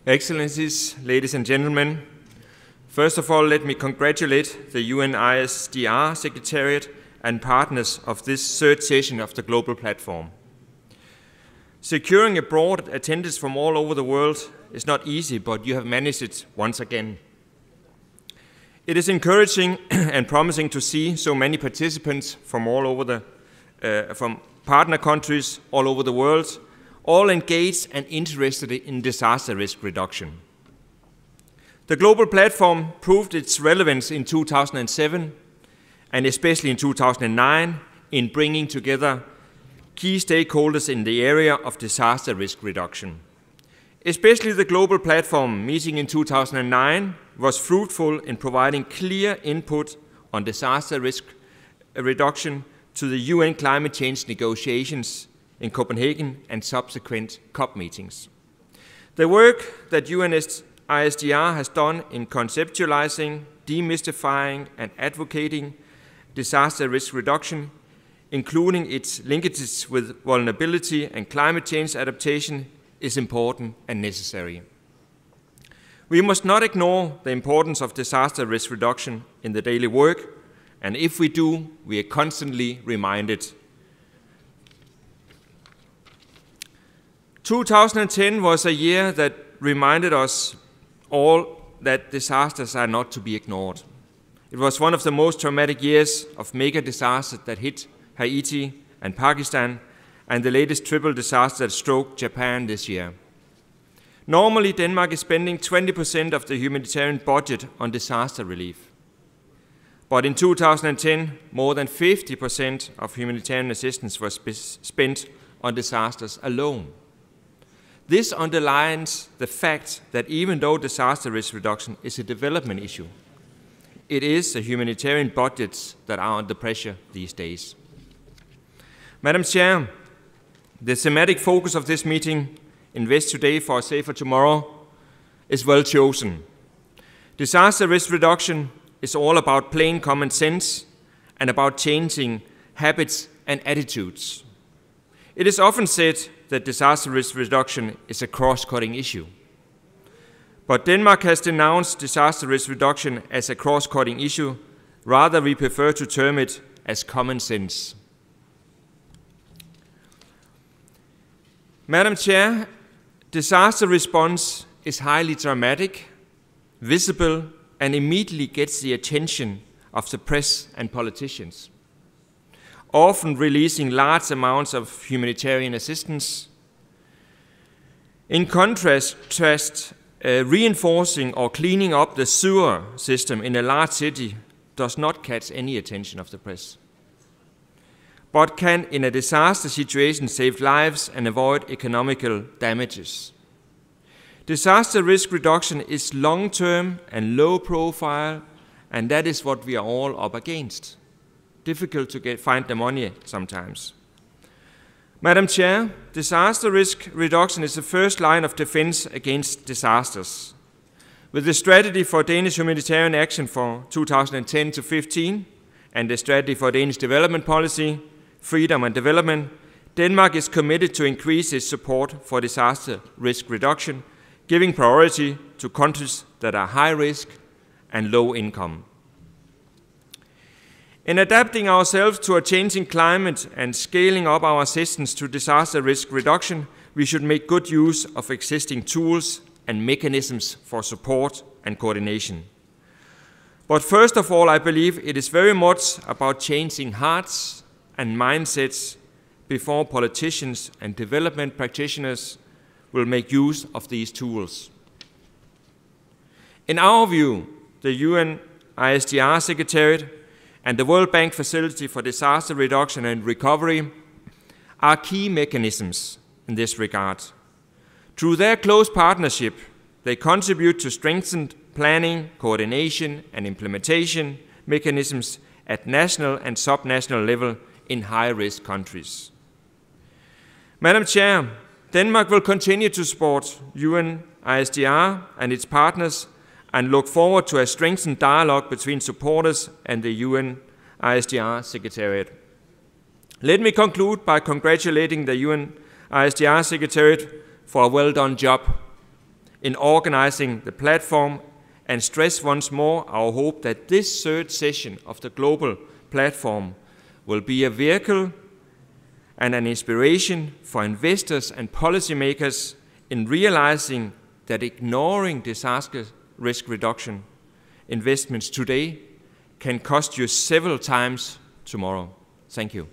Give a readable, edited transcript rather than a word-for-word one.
Excellencies, ladies and gentlemen, first of all, let me congratulate the UNISDR Secretariat and partners of this third session of the Global Platform. Securing a broad attendance from all over the world is not easy, but you have managed it once again. It is encouraging and promising to see so many participants from all over from partner countries all over the world, all engaged and interested in disaster risk reduction. The Global Platform proved its relevance in 2007 and especially in 2009 in bringing together key stakeholders in the area of disaster risk reduction. Especially the Global Platform meeting in 2009 was fruitful in providing clear input on disaster risk reduction to the UN climate change negotiations in Copenhagen and subsequent COP meetings. The work that UNISDR has done in conceptualizing, demystifying, and advocating disaster risk reduction, including its linkages with vulnerability and climate change adaptation, is important and necessary. We must not ignore the importance of disaster risk reduction in the daily work, and if we do, we are constantly reminded. 2010 was a year that reminded us all that disasters are not to be ignored. It was one of the most traumatic years of mega disasters that hit Haiti and Pakistan, and the latest triple disaster that struck Japan this year. Normally, Denmark is spending 20% of the humanitarian budget on disaster relief. But in 2010, more than 50% of humanitarian assistance was spent on disasters alone. This underlines the fact that even though disaster risk reduction is a development issue, it is the humanitarian budgets that are under pressure these days. Madam Chair, the thematic focus of this meeting, Invest Today for a Safer Tomorrow, is well chosen. Disaster risk reduction is all about plain common sense and about changing habits and attitudes. It is often said that disaster risk reduction is a cross-cutting issue. But Denmark has denounced disaster risk reduction as a cross-cutting issue. Rather, we prefer to term it as common sense. Madam Chair, disaster response is highly dramatic, visible, and immediately gets the attention of the press and politicians, often releasing large amounts of humanitarian assistance. In contrast, reinforcing or cleaning up the sewer system in a large city does not catch any attention of the press, but can, in a disaster situation, save lives and avoid economical damages. Disaster risk reduction is long-term and low-profile, and that is what we are all up against. Difficult to find the money sometimes. Madam Chair, disaster risk reduction is the first line of defense against disasters. With the strategy for Danish humanitarian action for 2010 to 15 and the strategy for Danish development policy, freedom and development, Denmark is committed to increase its support for disaster risk reduction, giving priority to countries that are high risk and low income. In adapting ourselves to a changing climate and scaling up our assistance to disaster risk reduction, we should make good use of existing tools and mechanisms for support and coordination. But first of all, I believe it is very much about changing hearts and mindsets before politicians and development practitioners will make use of these tools. In our view, the UNISDR Secretariat and the World Bank Facility for Disaster Reduction and Recovery are key mechanisms in this regard. Through their close partnership, they contribute to strengthened planning, coordination, and implementation mechanisms at national and subnational level in high-risk countries. Madam Chair, Denmark will continue to support UNISDR and its partners and look forward to a strengthened dialogue between supporters and the UNISDR Secretariat. Let me conclude by congratulating the UNISDR Secretariat for a well-done job in organizing the platform and stress once more our hope that this third session of the global platform will be a vehicle and an inspiration for investors and policymakers in realizing that ignoring disaster risk reduction investments today can cost you several times tomorrow. Thank you.